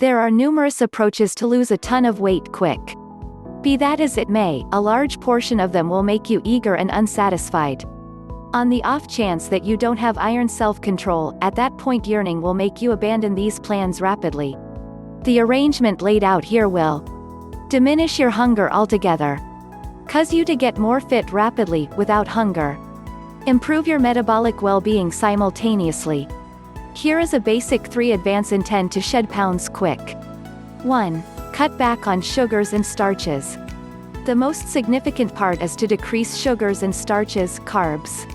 There are numerous approaches to lose a ton of weight quick. Be that as it may, a large portion of them will make you eager and unsatisfied. On the off chance that you don't have iron self-control, at that point yearning will make you abandon these plans rapidly. The arrangement laid out here will diminish your hunger altogether. Cause you to get more fit rapidly, without hunger. Improve your metabolic well-being simultaneously. Here is a basic 3 advance intend to shed pounds quick. 1. Cut back on sugars and starches. The most significant part is to decrease sugars and starches, carbs.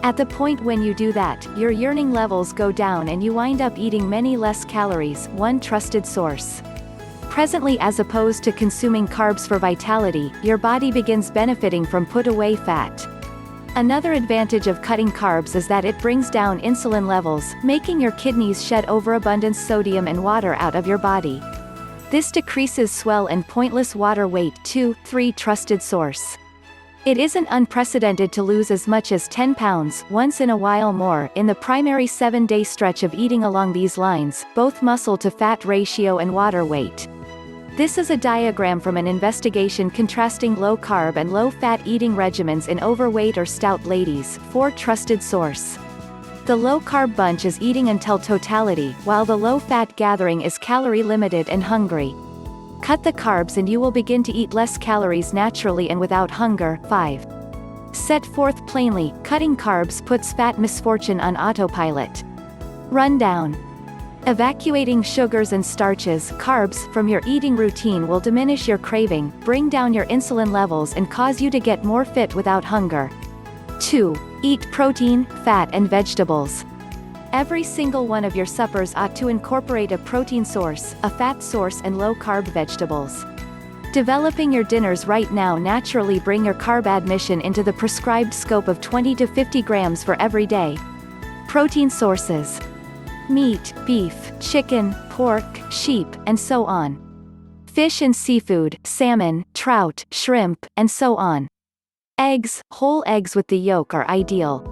At the point when you do that, your yearning levels go down and you wind up eating many less calories. One trusted source. Presently, as opposed to consuming carbs for vitality, your body begins benefiting from put-away fat. Another advantage of cutting carbs is that it brings down insulin levels, making your kidneys shed overabundant sodium and water out of your body. This decreases swell and pointless water weight. 2. 3 trusted source. It isn't unprecedented to lose as much as 10 pounds, once in a while more, in the primary 7-day stretch of eating along these lines, both muscle to fat ratio and water weight. This is a diagram from an investigation contrasting low-carb and low-fat eating regimens in overweight or stout ladies. 4 trusted source. The low-carb bunch is eating until totality, while the low-fat gathering is calorie-limited and hungry. Cut the carbs and you will begin to eat less calories naturally and without hunger. 5. Set forth plainly, cutting carbs puts fat misfortune on autopilot. Rundown. Evacuating sugars and starches, carbs, from your eating routine will diminish your craving, bring down your insulin levels and cause you to get more fit without hunger. 2. Eat protein, fat and vegetables. Every single one of your suppers ought to incorporate a protein source, a fat source and low-carb vegetables. Developing your dinners right now naturally bring your carb admission into the prescribed scope of 20 to 50 grams for every day. Protein sources. Meat, beef, chicken, pork, sheep, and so on. Fish and seafood, salmon, trout, shrimp, and so on. Eggs, whole eggs with the yolk are ideal.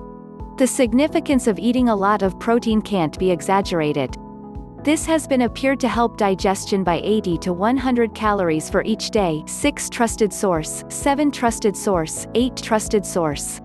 The significance of eating a lot of protein can't be exaggerated. This has been appeared to help digestion by 80 to 100 calories for each day. 6 trusted source, 7 trusted source, 8 trusted source.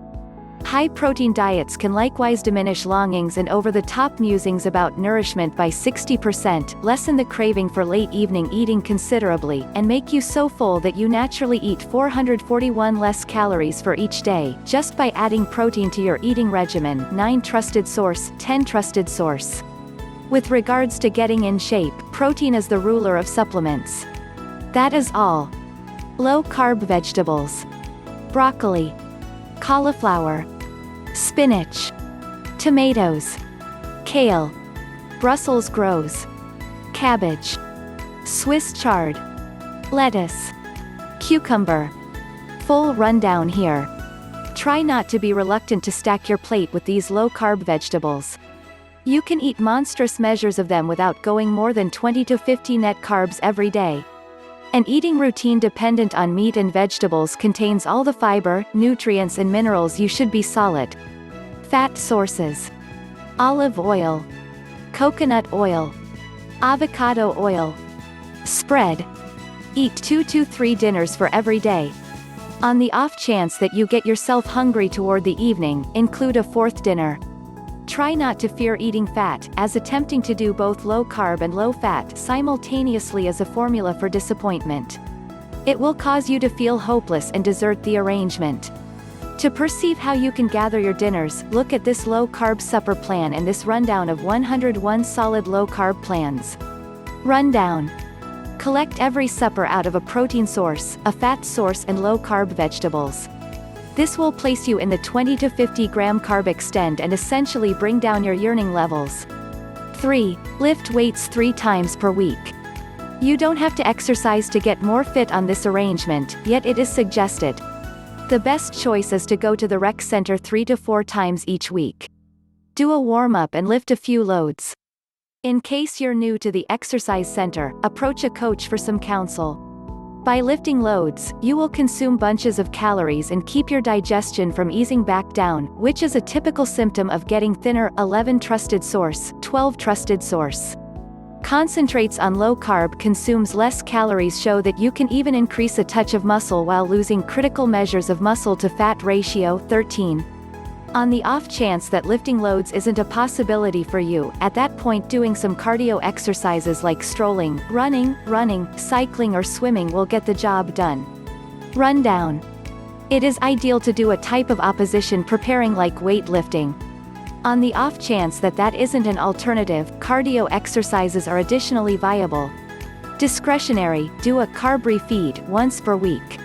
High-protein diets can likewise diminish longings and over-the-top musings about nourishment by 60%, lessen the craving for late-evening eating considerably, and make you so full that you naturally eat 441 less calories for each day, just by adding protein to your eating regimen. 9 trusted source, 10 trusted source. With regards to getting in shape, protein is the ruler of supplements. That is all. Low-carb vegetables. Broccoli. Cauliflower. Spinach. Tomatoes. Kale. Brussels sprouts. Cabbage. Swiss chard. Lettuce. Cucumber. Full rundown here. Try not to be reluctant to stack your plate with these low-carb vegetables. You can eat monstrous measures of them without going more than 20 to 50 net carbs every day. An eating routine dependent on meat and vegetables contains all the fiber, nutrients and minerals you should be solid. Fat sources. Olive oil. Coconut oil. Avocado oil. Spread. Eat 2 to 3 dinners for every day. On the off chance that you get yourself hungry toward the evening, include a 4th dinner. Try not to fear eating fat, as attempting to do both low-carb and low-fat simultaneously is a formula for disappointment. It will cause you to feel hopeless and desert the arrangement. To perceive how you can gather your dinners, look at this low-carb supper plan and this rundown of 101 solid low-carb plans. Rundown. Collect every supper out of a protein source, a fat source and low-carb vegetables. This will place you in the 20 to 50 gram carb extend and essentially bring down your yearning levels. 3. Lift weights 3 times per week. You don't have to exercise to get more fit on this arrangement, yet it is suggested. The best choice is to go to the rec center 3 to 4 times each week. Do a warm-up and lift a few loads. In case you're new to the exercise center, approach a coach for some counsel. By lifting loads, you will consume bunches of calories and keep your digestion from easing back down, which is a typical symptom of getting thinner. 11 trusted source, 12 trusted source. Concentrates on low carb consumes less calories show that you can even increase a touch of muscle while losing critical measures of muscle to fat ratio 13. On the off chance that lifting loads isn't a possibility for you, at that point doing some cardio exercises like strolling, running, cycling or swimming will get the job done. Rundown. It is ideal to do a type of opposition preparing like weightlifting. On the off chance that that isn't an alternative, cardio exercises are additionally viable. Discretionary, do a carb refeed once per week.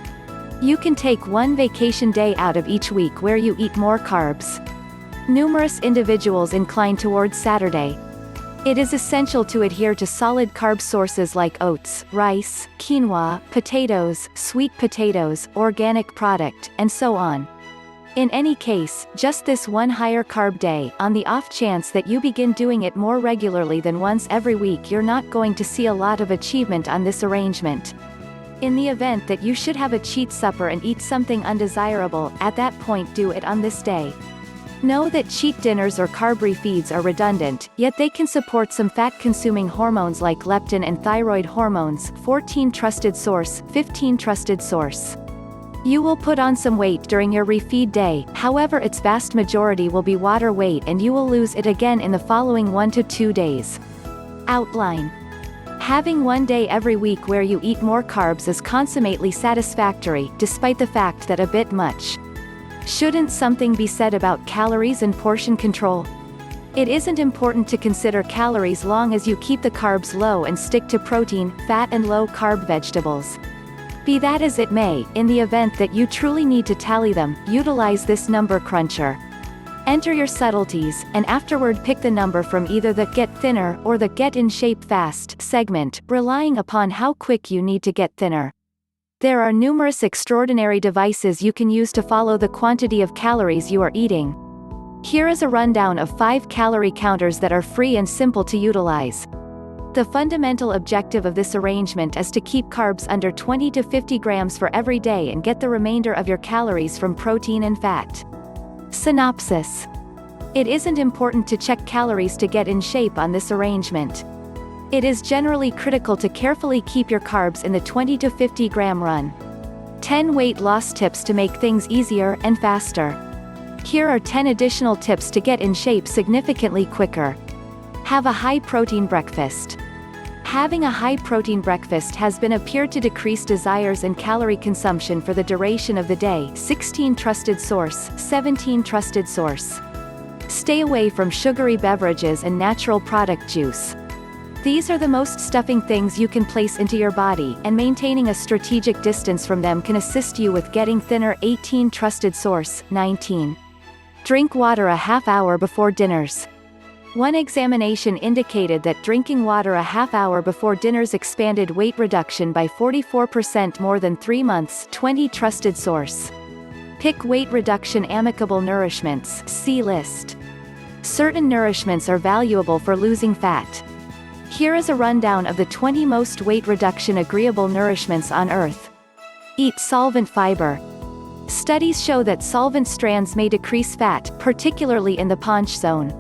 You can take one vacation day out of each week where you eat more carbs. Numerous individuals incline towards Saturday. It is essential to adhere to solid carb sources like oats, rice, quinoa, potatoes, sweet potatoes, organic product, and so on. In any case, just this one higher carb day, on the off chance that you begin doing it more regularly than once every week, you're not going to see a lot of achievement on this arrangement. In the event that you should have a cheat supper and eat something undesirable, at that point do it on this day. Know that cheat dinners or carb refeeds are redundant, yet they can support some fat-consuming hormones like leptin and thyroid hormones. 14 Trusted source, 15 Trusted source. You will put on some weight during your refeed day, however its vast majority will be water weight and you will lose it again in the following 1 to 2 days. Outline. Having one day every week where you eat more carbs is consummately satisfactory, despite the fact that a bit much. Shouldn't something be said about calories and portion control? It isn't important to consider calories long as you keep the carbs low and stick to protein, fat and low-carb vegetables. Be that as it may, in the event that you truly need to tally them, utilize this number cruncher. Enter your subtleties, and afterward pick the number from either the Get Thinner or the Get in Shape Fast segment, relying upon how quick you need to get thinner. There are numerous extraordinary devices you can use to follow the quantity of calories you are eating. Here is a rundown of 5 calorie counters that are free and simple to utilize. The fundamental objective of this arrangement is to keep carbs under 20 to 50 grams for every day and get the remainder of your calories from protein and fat. Synopsis. It isn't important to check calories to get in shape on this arrangement. It is generally critical to carefully keep your carbs in the 20 to 50 gram run. 10 weight loss tips to make things easier and faster. Here are 10 additional tips to get in shape significantly quicker. Have a high-protein breakfast. Having a high-protein breakfast has been appeared to decrease desires and calorie consumption for the duration of the day. 16 Trusted source, 17 Trusted source. Stay away from sugary beverages and natural product juice. These are the most stuffing things you can place into your body, and maintaining a strategic distance from them can assist you with getting thinner. 18 Trusted source, 19. Drink water a half hour before dinners. One examination indicated that drinking water a half hour before dinners expanded weight reduction by 44% more than 3 months. 20 Trusted source. Pick weight reduction amicable nourishments. See list. Certain nourishments are valuable for losing fat. Here is a rundown of the 20 most weight reduction agreeable nourishments on Earth. Eat solvent fiber. Studies show that solvent strands may decrease fat, particularly in the paunch zone.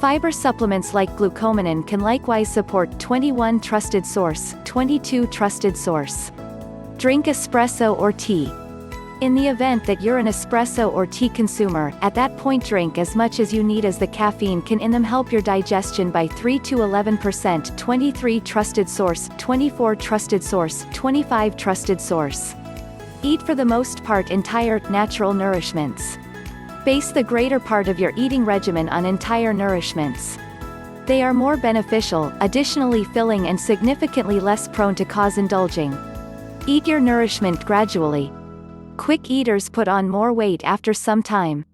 Fiber supplements like glucomannan can likewise support. 21 Trusted source, 22 Trusted source. Drink espresso or tea. In the event that you're an espresso or tea consumer, at that point drink as much as you need, as the caffeine can in them help your digestion by 3 to 11%. 23 Trusted source, 24 Trusted source, 25 Trusted source. Eat for the most part entire, natural nourishments. Base the greater part of your eating regimen on entire nourishments. They are more beneficial, additionally filling and significantly less prone to cause indulging. Eat your nourishment gradually. Quick eaters put on more weight after some time.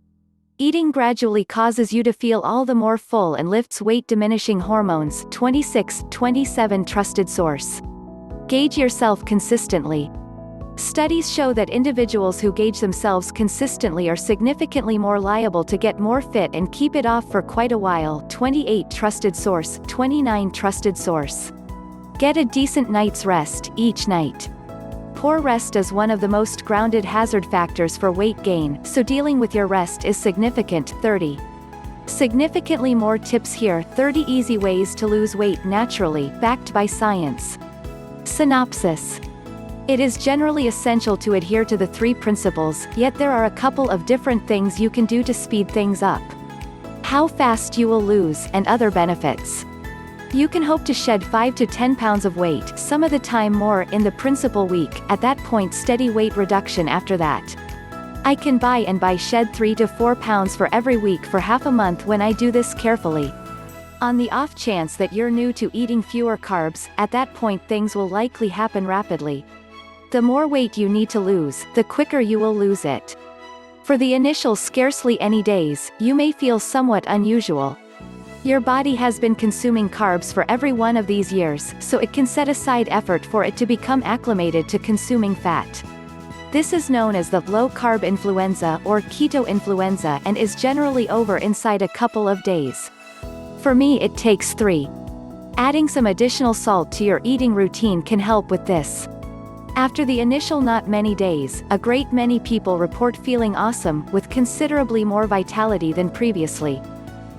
Eating gradually causes you to feel all the more full and lifts weight-diminishing hormones. 26, 27 Trusted source. Gauge yourself consistently. Studies show that individuals who gauge themselves consistently are significantly more liable to get more fit and keep it off for quite a while. 28 Trusted source, 29 Trusted source. Get a decent night's rest each night. Poor rest is one of the most grounded hazard factors for weight gain, so dealing with your rest is significant. 30. Significantly more tips here: 30 easy ways to lose weight naturally, backed by science. Synopsis. It is generally essential to adhere to the 3 principles, yet there are a couple of different things you can do to speed things up. How fast you will lose, and other benefits. You can hope to shed 5 to 10 pounds of weight, some of the time more, in the principal week. At that point, steady weight reduction after that. I can buy shed 3 to 4 pounds for every week for half a month when I do this carefully. On the off chance that you're new to eating fewer carbs, at that point things will likely happen rapidly. The more weight you need to lose, the quicker you will lose it. For the initial scarcely any days, you may feel somewhat unusual. Your body has been consuming carbs for every one of these years, so it can set aside effort for it to become acclimated to consuming fat. This is known as the low-carb influenza or keto influenza and is generally over inside a couple of days. For me, it takes 3. Adding some additional salt to your eating routine can help with this. After the initial not many days, a great many people report feeling awesome, with considerably more vitality than previously.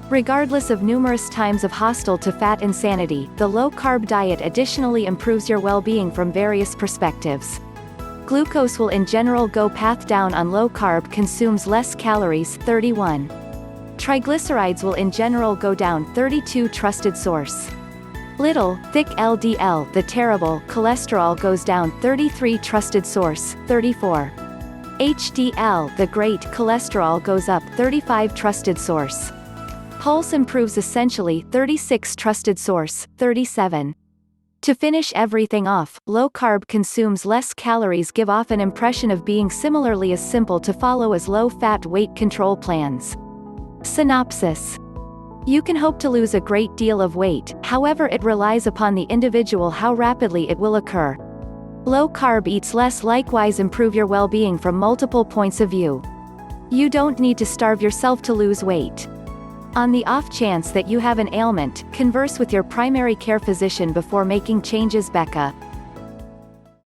Regardless of numerous times of hostile to fat insanity, the low-carb diet additionally improves your well-being from various perspectives. Glucose will in general go path down on low-carb, consumes less calories, 31. Triglycerides will in general go down, 32. Trusted source. Little, thick LDL, the terrible, cholesterol goes down, 33. Trusted source, 34. HDL, the great, cholesterol goes up, 35. Trusted source. Pulse improves essentially, 36. Trusted source, 37. To finish everything off, low-carb consumes less calories, give off an impression of being similarly as simple to follow as low-fat weight control plans. Synopsis. You can hope to lose a great deal of weight, however it relies upon the individual how rapidly it will occur. Low-carb eats less likewise improve your well-being from multiple points of view. You don't need to starve yourself to lose weight. On the off chance that you have an ailment, converse with your primary care physician before making changes. Becca.